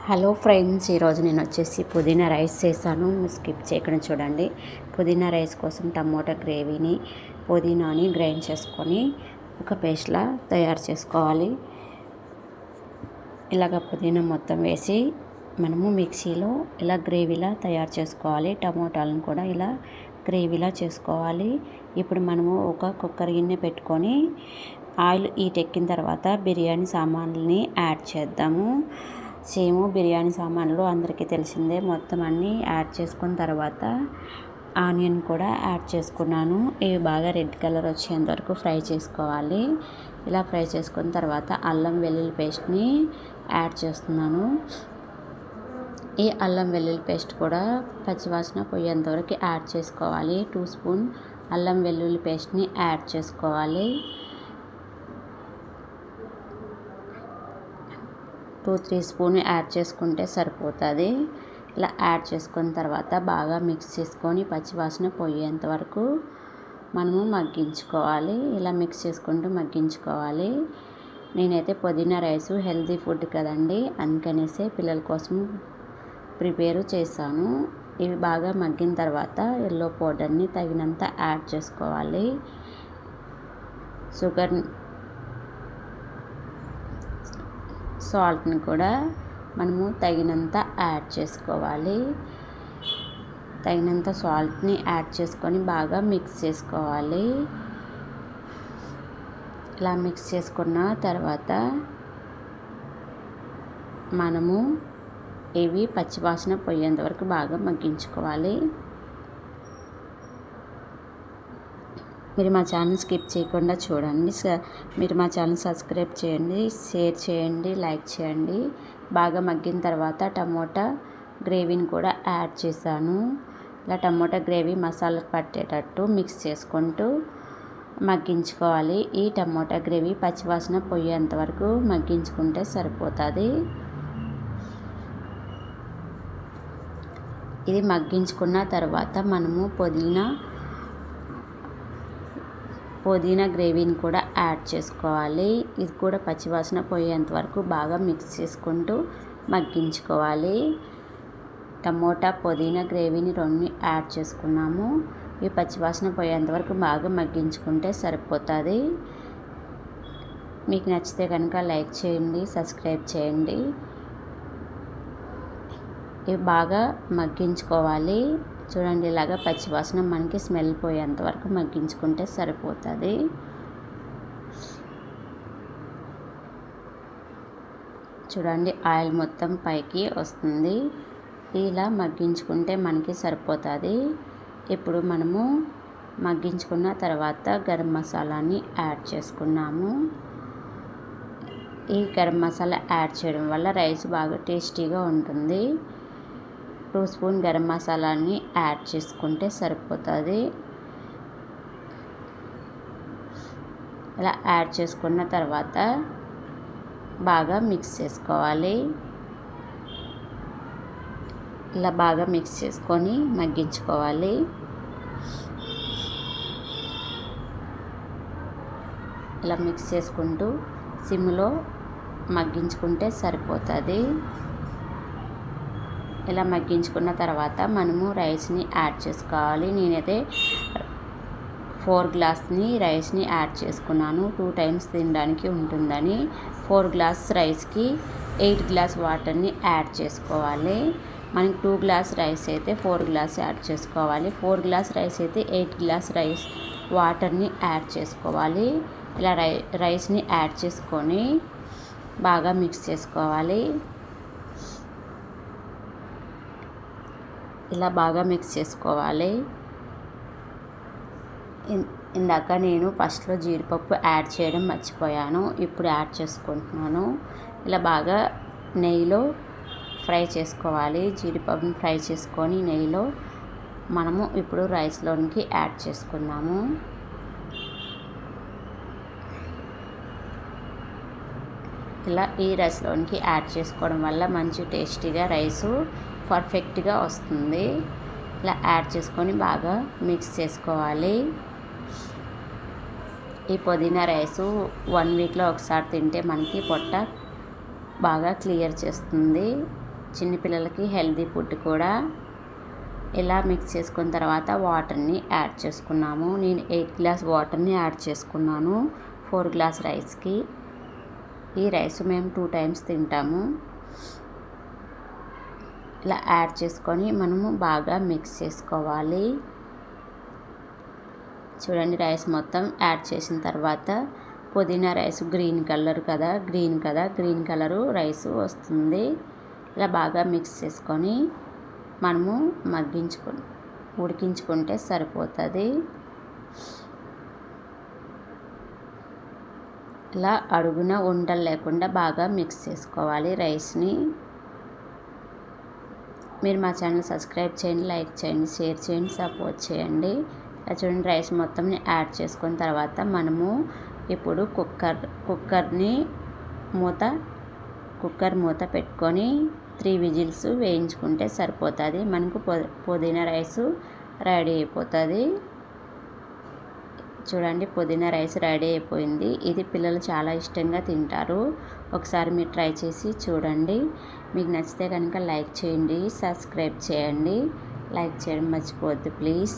Hello friends, ఈరోజు నేను వచ్చేసి పుదీనా రైస్ చేశాను. స్కిప్ చేయకుండా చూడండి. పుదీనా రైస్ కోసం టమోటా గ్రేవీని, పుదీనాని గ్రైండ్ చేసుకొని ఒక పేస్ట్లా తయారు చేసుకోవాలి. ఇలాగ పుదీనా మొత్తం వేసి మనము మిక్సీలో ఇలా గ్రేవీలా తయారు చేసుకోవాలి. టమోటాలను కూడా ఇలా గ్రేవీలా చేసుకోవాలి. ఇప్పుడు మనము ఒక కుక్కర్ గిన్నె పెట్టుకొని ఆయిల్ హీట్ ఎక్కిన తర్వాత బిర్యానీ సామాన్లని యాడ్ చేద్దాము. సేమ్ బిర్యానీ సామాన్లు అందరికీ తెలిసిందే. మొత్తం అన్నీ యాడ్ చేసుకున్న తర్వాత ఆనియన్ కూడా యాడ్ చేసుకున్నాను. ఇవి బాగా రెడ్ కలర్ వచ్చేంత వరకు ఫ్రై చేసుకోవాలి. ఇలా ఫ్రై చేసుకున్న తర్వాత అల్లం వెల్లుల్లి పేస్ట్ని యాడ్ చేస్తున్నాను. ఈ అల్లం వెల్లుల్లి పేస్ట్ కూడా పచ్చివాసన పోయేంత వరకు యాడ్ చేసుకోవాలి. 2 స్పూన్ అల్లం వెల్లుల్లి పేస్ట్ని యాడ్ చేసుకోవాలి. 2-3 స్పూన్ యాడ్ చేసుకుంటే సరిపోతుంది. ఇలా యాడ్ చేసుకున్న తర్వాత బాగా మిక్స్ చేసుకొని పచ్చివాసన పోయేంత వరకు మనము మగ్గించుకోవాలి. ఇలా మిక్స్ చేసుకుంటూ మగ్గించుకోవాలి. నేనైతే పుదీనా రైస్ హెల్తీ ఫుడ్ కదండి, అందుకనేసి పిల్లల కోసం ప్రిపేర్ చేశాను. ఇవి బాగా మగ్గిన తర్వాత ఎల్లో పౌడర్ని తగినంత యాడ్ చేసుకోవాలి. సాల్ట్ని కూడా మనము తగినంత యాడ్ చేసుకోవాలి. తగినంత సాల్ట్ని యాడ్ చేసుకొని బాగా మిక్స్ చేసుకోవాలి. ఇలా మిక్స్ చేసుకున్న తర్వాత మనము ఇవి పచ్చివాసన పోయేంత వరకు బాగా మగ్గించుకోవాలి. మీరు మా ఛానల్ స్కిప్ చేయకుండా చూడండి. మీరు మా ఛానల్ సబ్స్క్రైబ్ చేయండి, షేర్ చేయండి, లైక్ చేయండి. బాగా మగ్గిన తర్వాత టమోటా గ్రేవీని కూడా యాడ్ చేశాను. ఇలా టమోటా గ్రేవీ మసాలా పట్టేటట్టు మిక్స్ చేసుకుంటూ మగ్గించుకోవాలి. ఈ టమోటా గ్రేవీ పచ్చివాసన పోయేంత వరకు మగ్గించుకుంటే సరిపోతుంది. ఇది మగ్గించుకున్న తర్వాత మనము పుదీనా గ్రేవీని కూడా యాడ్ చేసుకోవాలి. ఇది కూడా పచ్చివాసన పోయేంత వరకు బాగా మిక్స్ చేసుకుంటూ మగ్గించుకోవాలి. టమోటా పుదీనా గ్రేవీని 2 యాడ్ చేసుకున్నాము. ఈ పచ్చివాసన పోయేంత వరకు బాగా మగ్గించుకుంటే సరిపోతుంది. మీకు నచ్చితే కనుక లైక్ చేయండి, సబ్స్క్రైబ్ చేయండి. ఇవి బాగా మగ్గించుకోవాలి. చూడండి, ఇలాగా పచ్చివాసన మనకి స్మెల్ పోయేంత వరకు మగ్గించుకుంటే సరిపోతుంది. చూడండి, ఆయిల్ మొత్తం పైకి వస్తుంది. ఇలా మగ్గించుకుంటే మనకి సరిపోతుంది. ఇప్పుడు మనము మగ్గించుకున్న తర్వాత గరం మసాలాని యాడ్ చేసుకున్నాము. ఈ గరం మసాలా యాడ్ చేయడం వల్ల రైస్ బాగా టేస్టీగా ఉంటుంది. 2 స్పూన్ గరం మసాలాని యాడ్ చేసుకుంటే సరిపోతుంది. ఇలా యాడ్ చేసుకున్న తర్వాత బాగా మిక్స్ చేసుకోవాలి. ఇలా బాగా మిక్స్ చేసుకొని మగ్గించుకోవాలి. ఇలా మిక్స్ చేసుకుంటూ సిమ్లో మగ్గించుకుంటే సరిపోతుంది. ఇలా మగ్గించుకున్న తర్వాత మనము రైస్ని యాడ్ చేసుకోవాలి. నేనైతే 4 గ్లాస్ని రైస్ని యాడ్ చేసుకున్నాను. 2 టైమ్స్ తినడానికి ఉంటుందని 4 గ్లాస్ రైస్కి 8 గ్లాస్ వాటర్ని యాడ్ చేసుకోవాలి. మనకి 2 గ్లాస్ రైస్ అయితే 4 గ్లాస్ యాడ్ చేసుకోవాలి. 4 గ్లాస్ రైస్ అయితే 8 గ్లాస్ వాటర్ని యాడ్ చేసుకోవాలి. ఇలా రైస్ని యాడ్ చేసుకొని బాగా మిక్స్ చేసుకోవాలి. ఇలా బాగా మిక్స్ చేసుకోవాలి. ఇందాక నేను ఫస్ట్లో జీడిపప్పు యాడ్ చేయడం మర్చిపోయాను. ఇప్పుడు యాడ్ చేసుకుంటున్నాను. ఇలా బాగా నెయ్యిలో ఫ్రై చేసుకోవాలి. జీడిపప్పుని ఫ్రై చేసుకొని నెయ్యిలో మనము ఇప్పుడు రైస్లోనికి యాడ్ చేసుకున్నాము. ఇలా ఈ రైస్లోనికి యాడ్ చేసుకోవడం వల్ల మంచి టేస్టీగా రైసు పర్ఫెక్ట్గా వస్తుంది. ఇలా యాడ్ చేసుకొని బాగా మిక్స్ చేసుకోవాలి. ఈ పుదీనా రైసు 1 వీక్లో ఒకసారి తింటే మనకి పొట్ట బాగా క్లియర్ చేస్తుంది. చిన్నపిల్లలకి హెల్తీ ఫుడ్ కూడా. ఇలా మిక్స్ చేసుకున్న తర్వాత వాటర్ని యాడ్ చేసుకున్నాము. నేను 8 గ్లాస్ వాటర్ని యాడ్ చేసుకున్నాను 4 గ్లాస్ రైస్కి. ఈ రైస్ మేము 2 టైమ్స్ తింటాము. ఇలా యాడ్ చేసుకొని మనము బాగా మిక్స్ చేసుకోవాలి. చూడండి, రైస్ మొత్తం యాడ్ చేసిన తర్వాత పుదీనా రైస్ గ్రీన్ కలరు రైస్ వస్తుంది. ఇలా బాగా మిక్స్ చేసుకొని మనము ఉడికించుకుంటే సరిపోతుంది. ఇలా అడుగున ఉండలు లేకుండా బాగా మిక్స్ చేసుకోవాలి రైస్ని. మీరు మా ఛానల్ సబ్స్క్రైబ్ చేయండి, లైక్ చేయండి, షేర్ చేయండి, సపోర్ట్ చేయండి. ఇలా చూడండి, రైస్ మొత్తం యాడ్ చేసుకున్న తర్వాత మనము ఇప్పుడు కుక్కర్ మూత పెట్టుకొని 3 విజిల్స్ వేయించుకుంటే సరిపోతుంది. మనకు పుదీనా రైసు రెడీ అయిపోతుంది. చూడండి, పుదీనా రైస్ రెడీ అయిపోయింది. ఇది పిల్లలు చాలా ఇష్టంగా తింటారు. ఒకసారి మీరు ట్రై చేసి చూడండి. మీకు నచ్చితే కనుక లైక్ చేయండి, సబ్స్క్రైబ్ చేయండి. లైక్ చేయడం మర్చిపోవద్దు ప్లీజ్.